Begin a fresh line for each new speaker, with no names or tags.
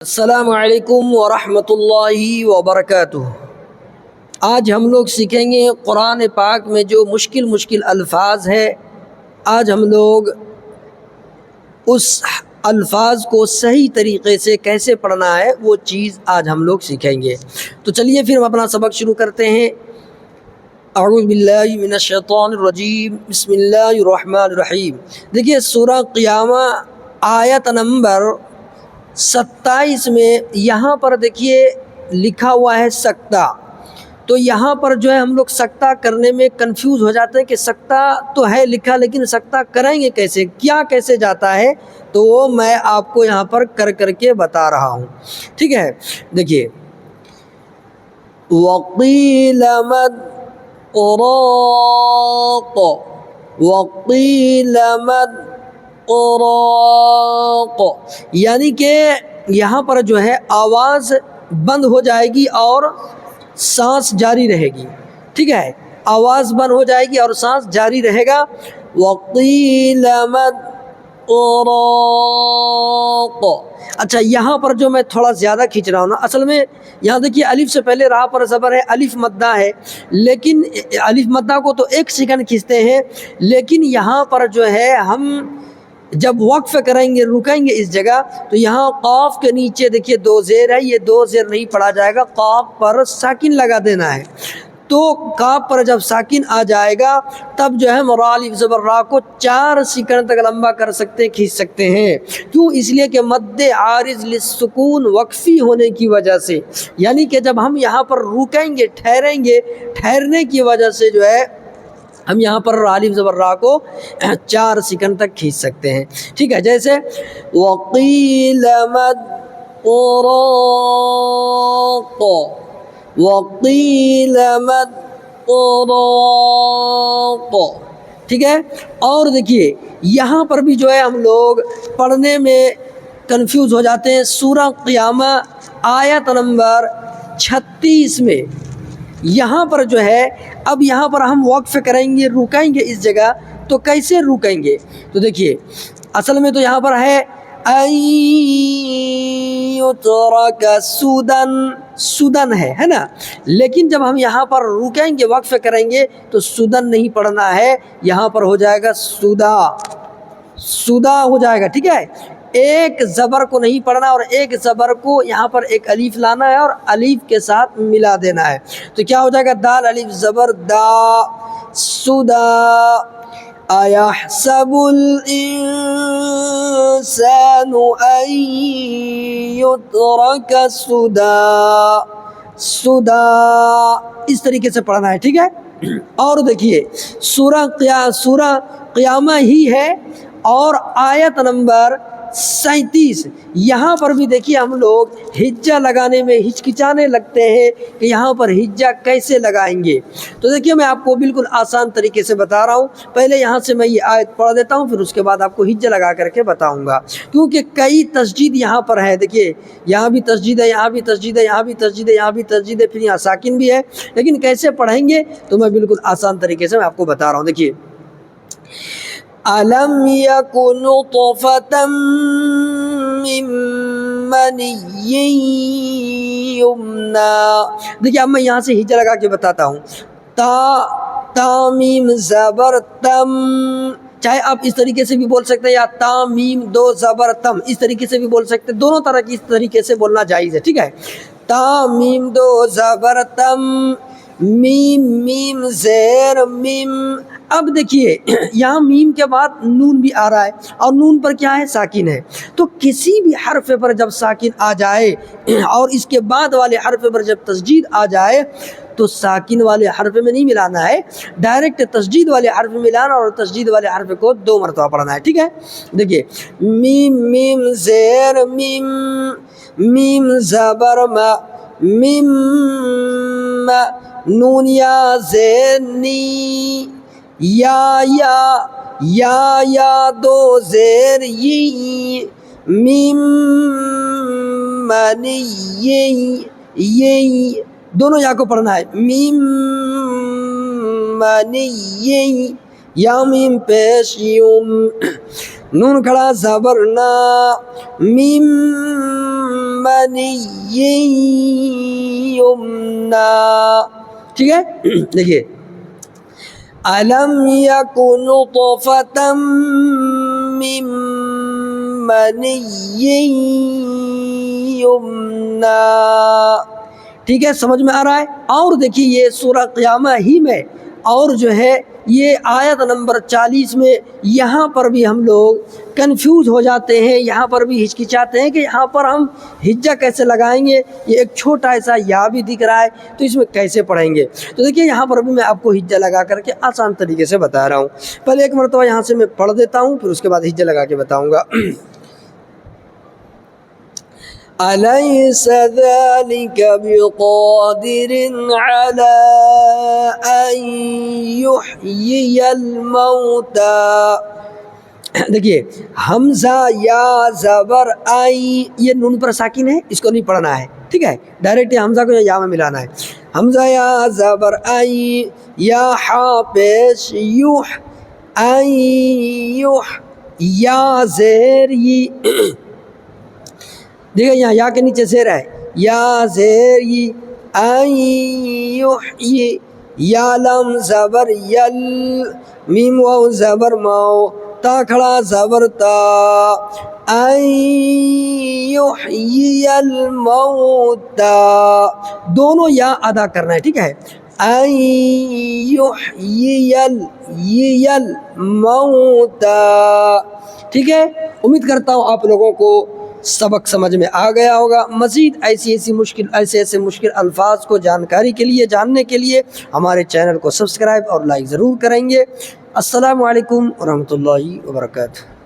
السلام علیکم ورحمۃ اللہ وبرکاتہ۔ آج ہم لوگ سیکھیں گے قرآن پاک میں جو مشکل الفاظ ہے۔ آج ہم لوگ اس الفاظ کو صحیح طریقے سے کیسے پڑھنا ہے وہ چیز آج ہم لوگ سیکھیں گے۔ تو چلیے پھر ہم اپنا سبق شروع کرتے ہیں۔ اعوذ باللہ من الشیطان الرجیم، بسم اللہ الرحمن الرحیم۔ دیکھیے سورہ قیامہ آیت نمبر 27 میں یہاں پر دیکھیے لکھا ہوا ہے سکتہ۔ تو یہاں پر جو ہے ہم لوگ سکتہ کرنے میں کنفیوز ہو جاتے ہیں کہ سکتہ تو ہے لکھا لیکن سکتہ کریں گے کیسے، کیا کیسے جاتا ہے، تو وہ میں آپ کو یہاں پر کر کے بتا رہا ہوں، ٹھیک ہے۔ دیکھیے وَقِيلَ مَنْ قُرَاقُ، وَقِيلَ مَنْ قُرَاقُ، یعنی کہ یہاں پر جو ہے آواز بند ہو جائے گی اور سانس جاری رہے گی، ٹھیک ہے، آواز بند ہو جائے گی اور سانس جاری رہے گا۔ وَقِيلَ مَنْ قُرَاقُ، اچھا یہاں پر جو میں تھوڑا زیادہ کھینچ رہا ہوں نا، اصل میں یہاں دیکھیے الف سے پہلے راہ پر زبر ہے، الف مدہ ہے، لیکن الف مدہ کو تو 1 سیکنڈ کھینچتے ہیں، لیکن یہاں پر جو ہے ہم جب وقف کریں گے، رکیں گے اس جگہ، تو یہاں قاف کے نیچے دیکھیے 2 زیر ہے، یہ 2 زیر نہیں پڑھا جائے گا، قاف پر ساکن لگا دینا ہے۔ تو قاف پر جب ساکن آ جائے گا تب جو ہے الف زبر را کو 4 سیکنڈ تک لمبا کر سکتے ہیں، کھینچ سکتے ہیں۔ کیوں؟ اس لیے کہ مد عارض للسکون وقفی ہونے کی وجہ سے، یعنی کہ جب ہم یہاں پر رکیں گے، ٹھہریں گے، ٹھہرنے کی وجہ سے جو ہے ہم یہاں پر الف زبر را کو 4 سیکنڈ تک کھینچ سکتے ہیں، ٹھیک ہے۔ جیسے وَقِيلَ مَنْ قُرَاقُ، وَقِيلَ مَنْ قُرَاقُ، ٹھیک ہے۔ اور دیکھیے یہاں پر بھی جو ہے ہم لوگ پڑھنے میں کنفیوز ہو جاتے ہیں۔ سورہ قیامہ آیت نمبر 36 میں یہاں پر جو ہے اب یہاں پر ہم وقف کریں گے، رکیں گے اس جگہ، تو کیسے رکیں گے؟ تو دیکھیے اصل میں تو یہاں پر ہے أَن يُتْرَكَ سُدًا، سُدًا ہے نا، لیکن جب ہم یہاں پر رکیں گے، وقف کریں گے تو سُدًا نہیں پڑھنا ہے، یہاں پر ہو جائے گا سُدا، سُدا ہو جائے گا، ٹھیک ہے۔ ایک زبر کو نہیں پڑھنا اور ایک زبر کو یہاں پر ایک الف لانا ہے اور الف کے ساتھ ملا دینا ہے، تو کیا ہو جائے گا دال الف زبر دا، سُدا۔ أَيَحْسَبُ الْإِنسَانُ أَن يُتْرَكَ سُدًى، سُدًى اس طریقے سے پڑھنا ہے، ٹھیک ہے۔ اور دیکھیے سورہ قیامہ ہی ہے اور آیت نمبر 37 یہاں پر بھی دیکھیے ہم لوگ ہجہ لگانے میں ہچکچانے لگتے ہیں کہ یہاں پر ہجہ کیسے لگائیں گے۔ تو دیکھیے میں آپ کو بالکل آسان طریقے سے بتا رہا ہوں، پہلے یہاں سے میں یہ آیت پڑھ دیتا ہوں، پھر اس کے بعد آپ کو ہجہ لگا کر کے بتاؤں گا، کیونکہ کئی تسجید یہاں پر ہے۔ دیکھیے یہاں بھی تسجید ہے، یہاں بھی تسجید ہے، یہاں بھی تسجید ہے، یہاں بھی تسجید ہے، پھر یہاں ساکن بھی ہے، لیکن کیسے پڑھیں گے تو میں بالکل آسان طریقے سے میں آپ کو بتا رہا ہوں۔ دیکھیے أَلَمْ يَكُ نُطْفَةً مِّن مَّنِيٍّ يُمْنَىٰ، دیکھیے اب میں یہاں سے ہجہ لگا کے بتاتا ہوں۔ تا میم زبر تم، چاہے آپ اس طریقے سے بھی بول سکتے ہیں، یا تا میم 2 زبر تم، اس طریقے سے بھی بول سکتے ہیں، دونوں طرح کی اس طریقے سے بولنا جائز ہے، ٹھیک ہے۔ تا میم 2 زبر تم، میم میم زیر میم۔ اب دیکھیے یہاں میم کے بعد نون بھی آ رہا ہے اور نون پر کیا ہے؟ ساکن ہے، تو کسی بھی حرف پر جب ساکن آ جائے اور اس کے بعد والے حرف پر جب تسجید آ جائے تو ساکن والے حرف میں نہیں ملانا ہے، ڈائریکٹ تسجید والے حرف میں ملانا اور تسجید والے حرف کو 2 مرتبہ پڑھنا ہے، ٹھیک ہے۔ دیکھیے میم میم زیر میم، میم زبر ما، میم نون یا زیر نی، یا 2 زیر ی، میم منی یہ دونوں یا کو پڑھنا ہے، میم منی یا میم پیش یوم، نون کھڑا زبر نا، میم منی یمنا. ٹھیک ہے, دیکھیے الم یکن نطفۃ من منی یمنا. ٹھیک ہے, سمجھ میں آ رہا ہے. اور دیکھیے یہ سورہ قیامہ ہی میں اور جو ہے یہ آیت نمبر 40 میں یہاں پر بھی ہم لوگ کنفیوز ہو جاتے ہیں, یہاں پر بھی ہچکچاتے ہیں کہ یہاں پر ہم ہجہ کیسے لگائیں گے. یہ ایک چھوٹا ایسا یا بھی دکھ رہا ہے تو اس میں کیسے پڑھیں گے. تو دیکھیے یہاں پر بھی میں آپ کو ہجہ لگا کر کے آسان طریقے سے بتا رہا ہوں. پہلے ایک مرتبہ یہاں سے میں پڑھ دیتا ہوں, پھر اس کے بعد ہجہ لگا کے بتاؤں گا. أليس ذلك بقادر على أن يحيي الموتى. دیکھیے حمزہ یا زبر آئی, یہ نون پر ساکن ہے, اس کو نہیں پڑھنا ہے. ٹھیک ہے, ڈائریکٹ حمزہ کو یا میں ملانا ہے. حمزہ یا زبر آئی, یا ہا پیش یوح آئی یوح, یا زیر ی. دیکھیں یہاں یا کے نیچے زیر ہے, یا زیر ی یحیی, یا لم زبر یل, میم واو زبر ماو, تا کھڑا زبر تا, یحیی الموتا. دونوں یا ادا کرنا ہے. ٹھیک ہے, یحیی الموتا. ٹھیک ہے, امید کرتا ہوں آپ لوگوں کو سبق سمجھ میں آ گیا ہوگا. مزید ایسے مشکل الفاظ کو جانکاری کے لیے, جاننے کے لیے ہمارے چینل کو سبسکرائب اور لائک ضرور کریں گے. السلام علیکم ورحمۃ اللہ وبرکاتہ.